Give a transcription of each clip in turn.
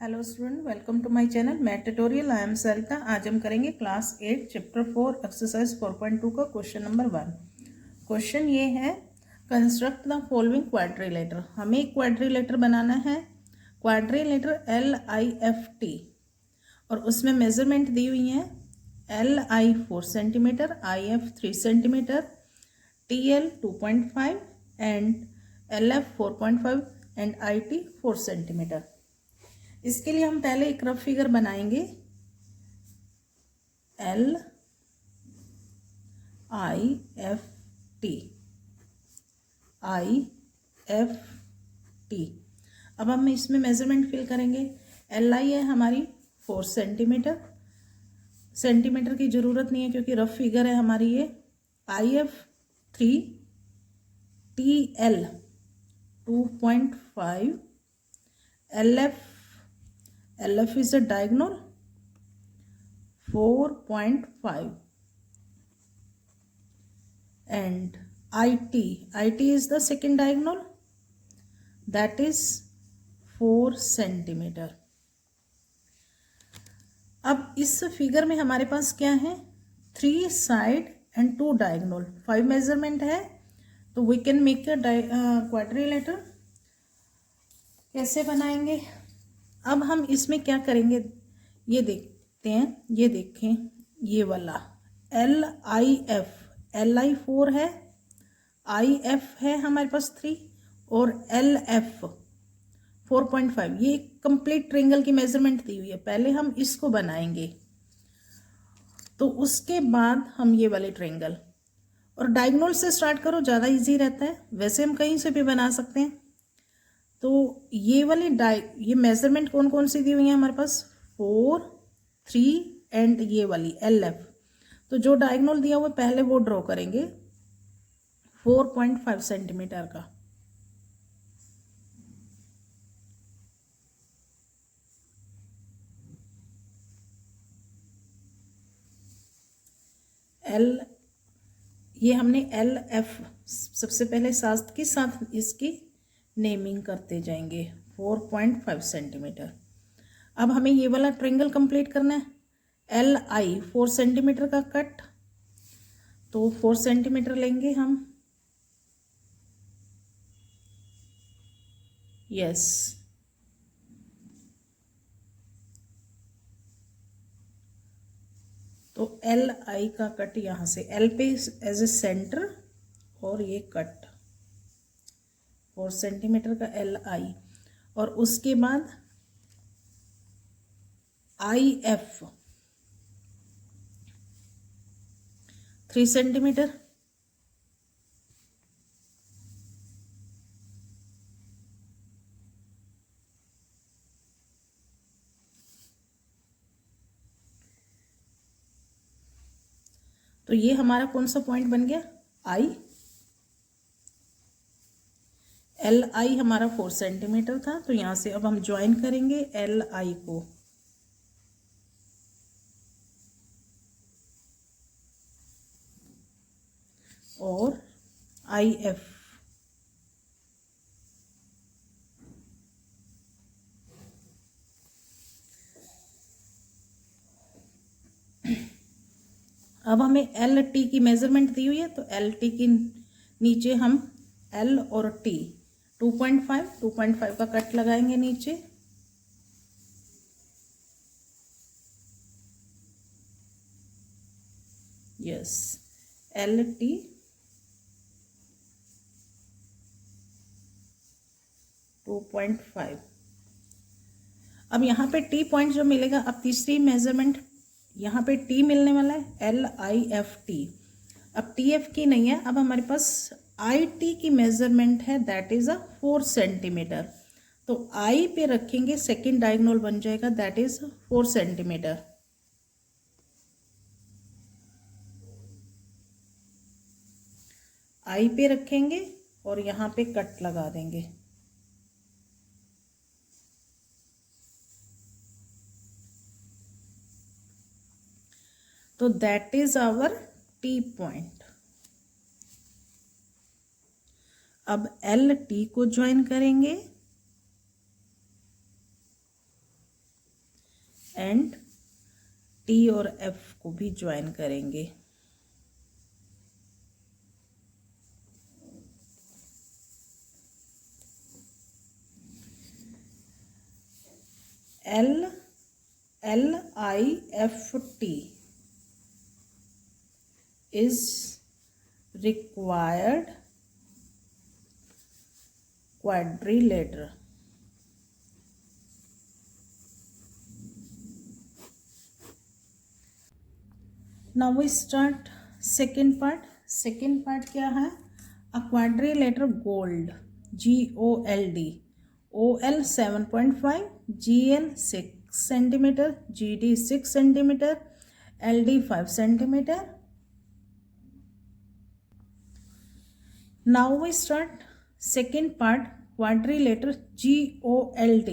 Hello student, welcome to my channel math tutorial. I am Sarita. आज हम करेंगे class 8 chapter 4 exercise 4.2 का question number 1। Question ये है, कंस्ट्रक्ट द फॉलोइंग क्वाड्रिलेटर। हमें एक क्वाड्रिलेटर बनाना है, क्वाड्रिलेटर LIFT, और उसमें मेजरमेंट दी हुई है LI 4 centimetre, IF 3 centimetre, TL 2.5 and LF 4.5 and IT 4 centimetre. इसके लिए हम पहले एक रफ फिगर बनाएंगे। LIFT IFT। अब हम इसमें मेजरमेंट फिल करेंगे। LI है हमारी 4 सेंटीमीटर, सेंटीमीटर की ज़रूरत नहीं है क्योंकि रफ फिगर है हमारी ये। IF 3, TL 2.5, LF is a diagonal 4.5 and IT is the second diagonal, that is 4 centimetre. अब इस फिगर में हमारे पास क्या है, 3 साइड एंड 2 डायगोनल, 5 मेजरमेंट है, तो we can make a quadrilateral. कैसे बनाएंगे? अब हम इसमें क्या करेंगे ये देखते हैं। ये देखें, ये वाला LIF, LI 4 है, IF है हमारे पास 3 और LF 4.5। ये कंप्लीट ट्रायंगल की मेजरमेंट दी हुई है। पहले हम इसको बनाएंगे तो उसके बाद हम ये वाले ट्रायंगल, और डायगोनल से स्टार्ट करो, ज़्यादा इजी रहता है। वैसे हम कहीं से भी बना सकते हैं। तो ये वाली ये मेजरमेंट कौन कौन सी दी हुई है हमारे पास, 4, 3 एंड ये वाली LF। तो जो डायगोनल दिया हुआ पहले वो ड्रॉ करेंगे 4.5 सेंटीमीटर का। ये हमने LF सबसे पहले साथ के साथ इसकी नेमिंग करते जाएंगे 4.5 सेंटीमीटर। अब हमें ये वाला ट्रायंगल कंप्लीट करना है। LI 4 सेंटीमीटर का कट, तो 4 सेंटीमीटर लेंगे हम। यस, तो LI का कट यहाँ से L पे एज ए सेंटर, और ये कट 4 सेंटीमीटर का LI, और उसके बाद IF 3 सेंटीमीटर, तो ये हमारा कौन सा पॉइंट बन गया, I। LI हमारा 4 सेंटीमीटर था, तो यहाँ से अब हम ज्वाइन करेंगे LI को, और IF। अब हमें LT की मेजरमेंट दी हुई है, तो LT की नीचे हम L और T 2.5 का कट लगाएंगे नीचे। Yes, LT 2.5। अब यहाँ पे T पॉइंट जो मिलेगा, अब तीसरी मेजरमेंट यहाँ पे T मिलने वाला है LIFT। अब TF की नहीं है, अब हमारे पास IT की मेजरमेंट है, दैट इज 4 सेंटीमीटर। तो I पे रखेंगे, सेकेंड डायगोनल बन जाएगा, दैट इज 4 सेंटीमीटर। I पे रखेंगे और यहाँ पे कट लगा देंगे। तो that is our T point. अब LT को ज्वाइन करेंगे, एंड टी और एफ को भी ज्वाइन करेंगे। LIFT is required quadrilateral. Now we start second part. Second part क्या है? A quadrilateral gold, GOLD. OL 7.5, GL 6 centimeter, GD 6 centimeter, LD 5 centimeter. Now we start second part, quadrilateral GOLD.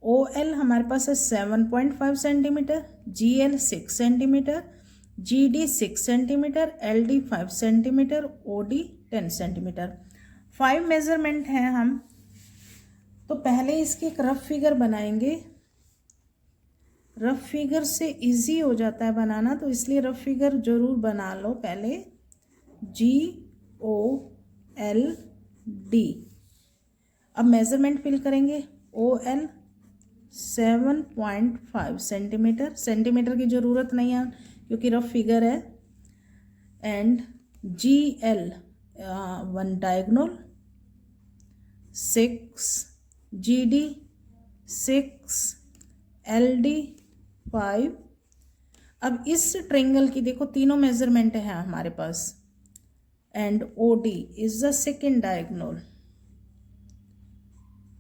OL हमारे पास है 7.5 centimetre, GL 6 centimetre, GD 6 centimetre, LD 5 centimetre, OD 10 centimetre. 5 measurement हैं हम। तो पहले इसकी एक रफ फिगर बनाएंगे। Rough figure से इजी हो जाता है बनाना, तो इसलिए रफ फिगर जरूर बना लो पहले। GOLD। अब मेजरमेंट फिल करेंगे। OL 7.5 सेंटीमीटर, सेंटीमीटर की ज़रूरत नहीं है क्योंकि रफ फिगर है। And GL 1 diagonal 6, GD 6, LD 5। अब इस ट्रायंगल की देखो तीनों मेजरमेंट है हमारे पास। And OD is the second diagonal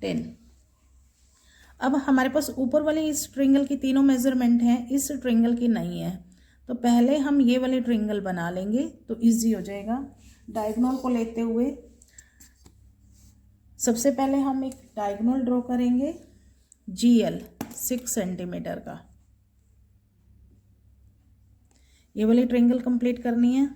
10। अब हमारे पास ऊपर वाली इस ट्रायंगल की तीनों मेजरमेंट हैं, इस ट्रायंगल की नहीं है, तो पहले हम ये वाली ट्रायंगल बना लेंगे तो इजी हो जाएगा। डायगोनल को लेते हुए सबसे पहले हम एक डायगोनल ड्रॉ करेंगे GL 6 सेंटीमीटर का। ये वाली ट्रायंगल कंप्लीट करनी है।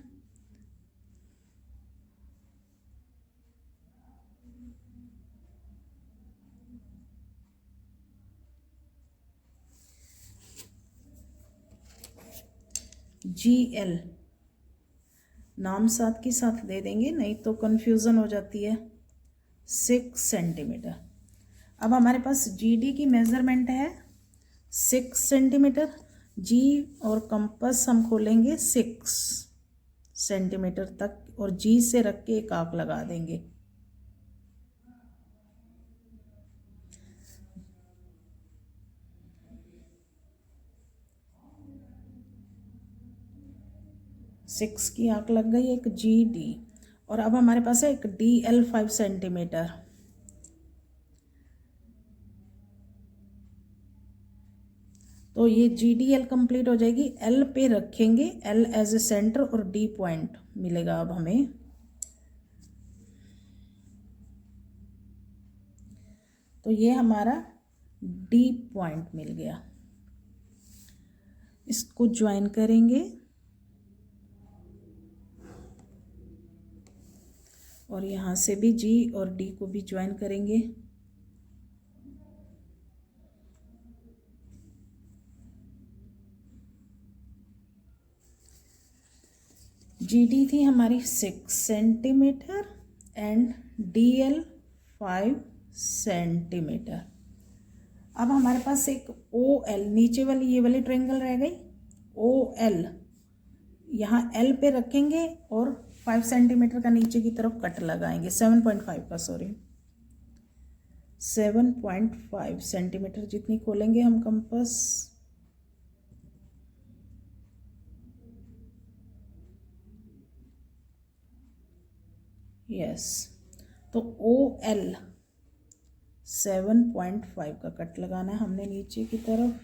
GL नाम साथ के साथ दे देंगे, नहीं तो कंफ्यूजन हो जाती है। 6 सेंटीमीटर। अब हमारे पास GD की मेजरमेंट है 6 सेंटीमीटर। G और कंपास हम खोलेंगे 6 सेंटीमीटर तक और G से रख के एक आर्क लगा देंगे। सिक्स की आंख लग गई, एक GD। और अब हमारे पास है एक DL 5 सेंटीमीटर। तो ये GDL कंप्लीट हो जाएगी। L पे रखेंगे, L एज ए सेंटर और D पॉइंट मिलेगा अब हमें। तो ये हमारा D पॉइंट मिल गया। इसको ज्वाइन करेंगे और यहाँ से भी G और D को भी ज्वाइन करेंगे। GD थी हमारी 6 सेंटीमीटर एंड DL 5 सेंटीमीटर। अब हमारे पास एक OL, नीचे वाली ये वाली ट्रायंगल रह गई। OL यहाँ L पे रखेंगे और 5 सेंटीमीटर का नीचे की तरफ कट लगाएंगे। 7.5 का, सॉरी 7.5 सेंटीमीटर जितनी खोलेंगे हम कंपास। यस, तो OL 7.5 का कट लगाना है हमने नीचे की तरफ।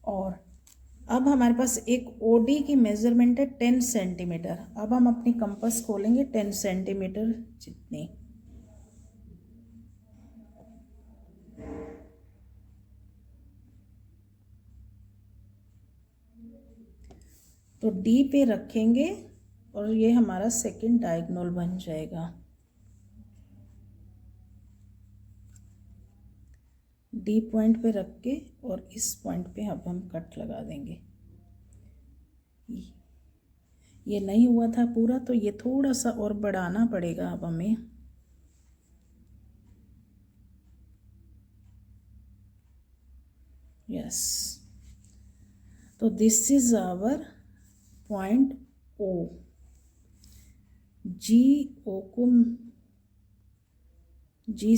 और अब हमारे पास एक OD की मेजरमेंट है 10 सेंटीमीटर। अब हम अपनी कंपास खोलेंगे 10 सेंटीमीटर जितनी। तो D पे रखेंगे और ये हमारा सेकंड डायगोनल बन जाएगा। डी पॉइंट पे रख के और इस पॉइंट पे अब हम कट लगा देंगे। ये नहीं हुआ था पूरा, तो ये थोड़ा सा और बढ़ाना पड़ेगा अब हमें। यस, तो this is our point O. G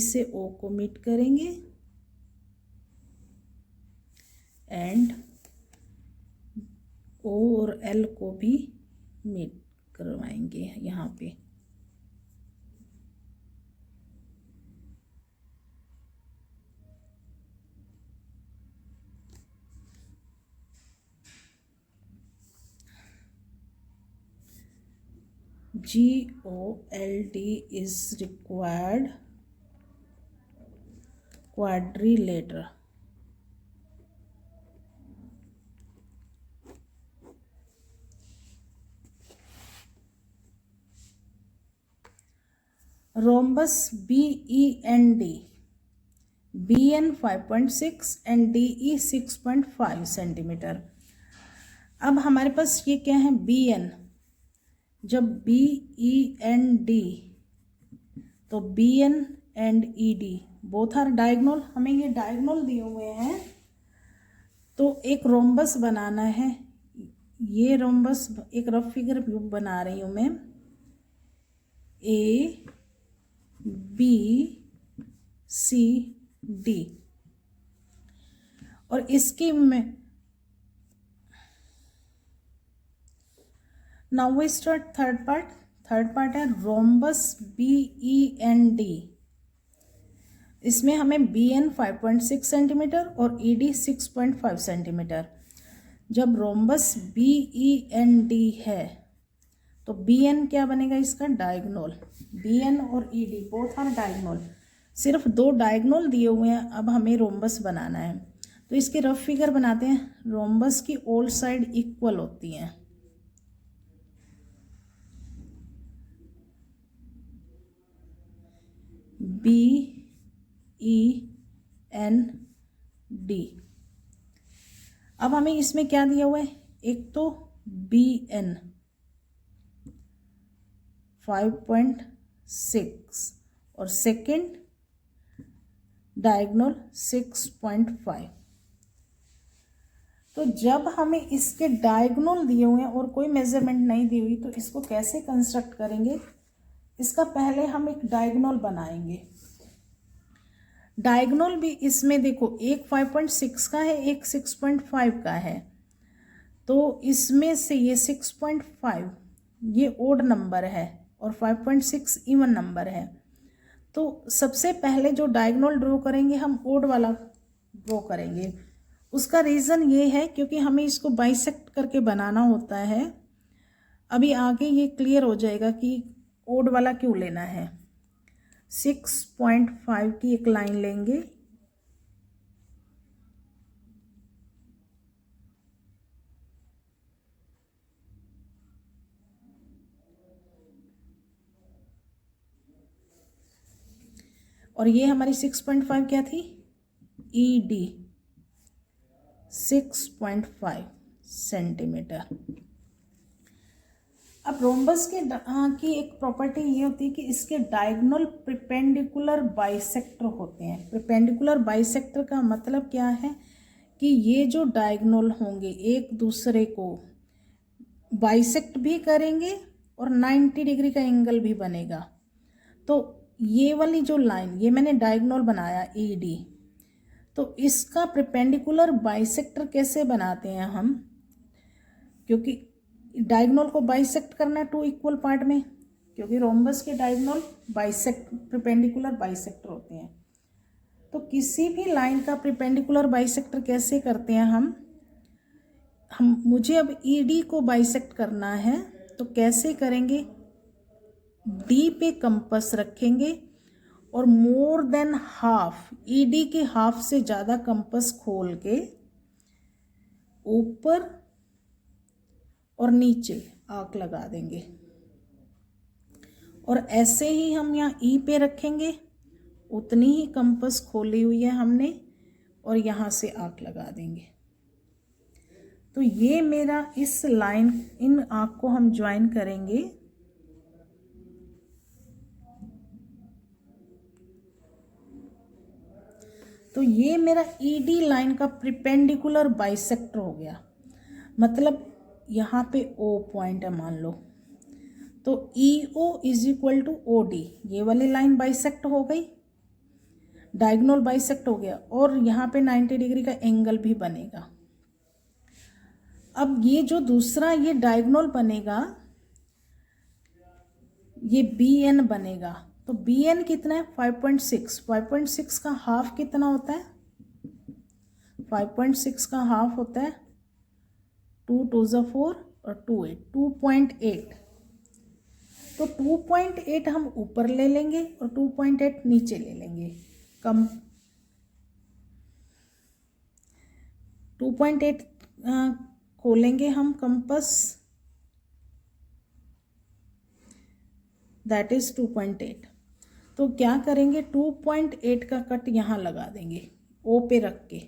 से ओ को मीट करेंगे एंड ओ और एल को भी मीट करवाएंगे यहाँ पे। GOLD is required quadrilateral. Rhombus BEND, BN 5.6 and DE 6.5 centimetre. अब हमारे पास ये क्या है, BN। जब BEND, तो BN and ED both are diagonal. हमें ये डायगोनल दिए हुए हैं, तो एक रोम्बस बनाना है। ये रोम्बस एक रफ फिगर बना रही हूँ मैं। ABCD, और इसकी में now we start third part. Third part है रोम्बस BEND। इसमें हमें BN 5.6 सेंटीमीटर और ED 6.5 सेंटीमीटर। जब रोम्बस BEND है तो BN क्या बनेगा, इसका डायगोनल। BN और ED बोथ आर डायगोनल। सिर्फ दो डायगोनल दिए हुए हैं, अब हमें रोम्बस बनाना है। तो इसके रफ फिगर बनाते हैं। रोम्बस की ऑल साइड इक्वल होती हैं। BEND। अब हमें इसमें क्या दिया हुआ है, एक तो BN 5.6 और सेकेंड डायगोनल 6.5। तो जब हमें इसके डायगोनल दिए हुए हैं और कोई मेजरमेंट नहीं दी हुई, तो इसको कैसे कंस्ट्रक्ट करेंगे। इसका पहले हम एक डायगोनल बनाएंगे। डायगोनल भी इसमें देखो, एक 5.6 का है, एक 6.5 का है। तो इसमें से ये 6.5 ये ओड नंबर है और 5.6 इवन नंबर है। तो सबसे पहले जो डायगोनल ड्रॉ करेंगे हम ओड वाला ड्रॉ करेंगे। उसका रीज़न ये है क्योंकि हमें इसको बाइसेक्ट करके बनाना होता है। अभी आगे ये क्लियर हो जाएगा कि ओड वाला क्यों लेना है। 6.5 की एक लाइन लेंगे, और ये हमारी 6.5 क्या थी, ED 6.5 सेंटीमीटर। अब रोम्बस के की एक प्रॉपर्टी ये होती है कि इसके डायगोनल प्रिपेंडिकुलर बाइसेक्टर होते हैं। प्रिपेंडिकुलर बाइसेक्टर का मतलब क्या है कि ये जो डायगोनल होंगे एक दूसरे को बाइसेक्ट भी करेंगे और 90 डिग्री का एंगल भी बनेगा। तो ये वाली जो लाइन, ये मैंने डायगोनल बनाया ED, तो इसका प्रिपेंडिकुलर बाइसेक्टर कैसे बनाते हैं हम, क्योंकि डायगोनल को बाइसेक्ट करना है टू इक्वल पार्ट में, क्योंकि रोम्बस के डायगोनल बाइसेक्ट प्रिपेंडिकुलर बाइसेक्टर होते हैं। तो किसी भी लाइन का प्रिपेंडिकुलर बाइसेक्टर कैसे करते हैं हम मुझे अब ED को बाइसेक्ट करना है, तो कैसे करेंगे, D पे कंपास रखेंगे और मोर देन हाफ, ED के हाफ से ज़्यादा कंपास खोल के ऊपर और नीचे आर्क लगा देंगे। और ऐसे ही हम यहाँ E पे रखेंगे, उतनी ही कंपास खोली हुई है हमने, और यहाँ से आर्क लगा देंगे। तो ये मेरा इस लाइन, इन आर्क को हम ज्वाइन करेंगे। तो ये मेरा ईडी लाइन का प्रिपेंडिकुलर बाइसेक्टर हो गया, मतलब यहाँ पे ओ पॉइंट है मान लो, तो E O is equal to O D, ये वाली लाइन बाइसेक्ट हो गई, डायगोनल बाइसेक्ट हो गया, और यहाँ पे 90 डिग्री का एंगल भी बनेगा। अब ये जो दूसरा ये डायगोनल बनेगा, ये बी एन बनेगा, तो बी एन कितना है 5.6, 5.6 का हाफ कितना होता है, 5.6 का हाफ होता है 2 2 4 और 2 8, 2.8। तो 2.8 हम ऊपर ले लेंगे और 2.8 नीचे ले लेंगे, कम 2.8 खोलेंगे हम कंपास, दैट इज 2.8। तो क्या करेंगे, 2.8 का कट यहाँ लगा देंगे ओ पे रख के,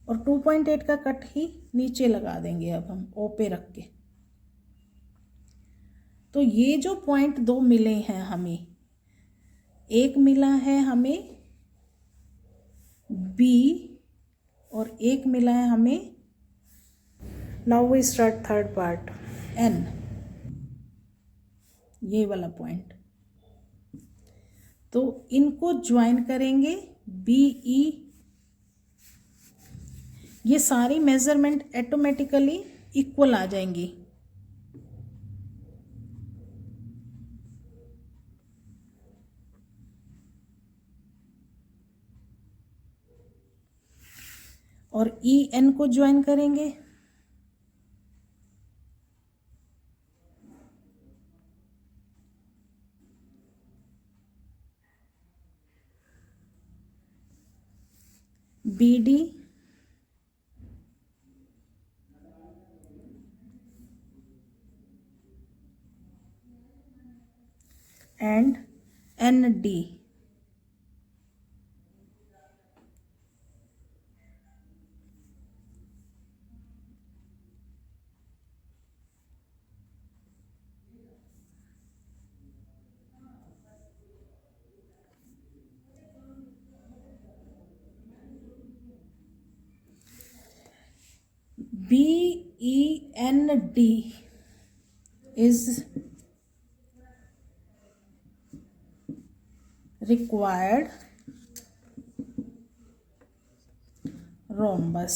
और 2.8 का कट ही नीचे लगा देंगे अब हम ओ पे रख के। तो ये जो पॉइंट दो मिले हैं हमें, एक मिला है हमें बी और एक मिला है हमें, now we start third part, N, ये वाला पॉइंट। तो इनको ज्वाइन करेंगे बी ई, ये सारी मेजरमेंट ऑटोमेटिकली इक्वल आ जाएंगी। और ई एन को ज्वाइन करेंगे, B D and N D. BEND is required rhombus।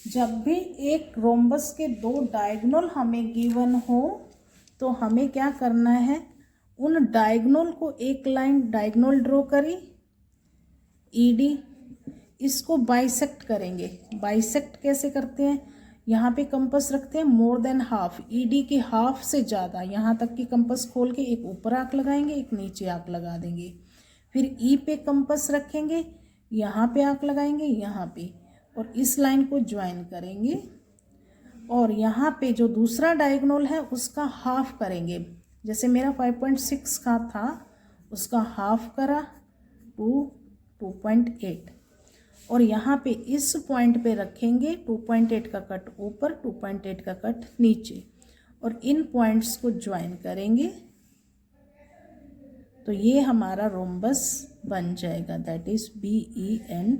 जब भी एक रोम्बस के दो डायगोनल हमें गिवन हो तो हमें क्या करना है, उन डायगोनल को एक लाइन डायगोनल ड्रॉ करी, ईडी, इसको बाइसेक्ट करेंगे। बाइसेक्ट कैसे करते हैं, यहाँ पे कंपास रखते हैं मोर देन हाफ, ईडी के हाफ से ज़्यादा, यहाँ तक की कंपास खोल के एक ऊपर आंक लगाएंगे, एक नीचे आंक लगा देंगे। फिर ई पे कंपास रखेंगे, यहाँ पे आंक लगाएंगे, यहाँ पे, और इस लाइन को ज्वाइन करेंगे, और यहाँ पे जो दूसरा डायगोनल है उसका हाफ करेंगे। जैसे मेरा 5.6 का था, उसका हाफ करा 2.8, और यहाँ पे इस पॉइंट पे रखेंगे 2.8 का कट ऊपर, 2.8 का कट नीचे, और इन पॉइंट्स को ज्वाइन करेंगे। तो ये हमारा रोम्बस बन जाएगा, दैट इज BEND।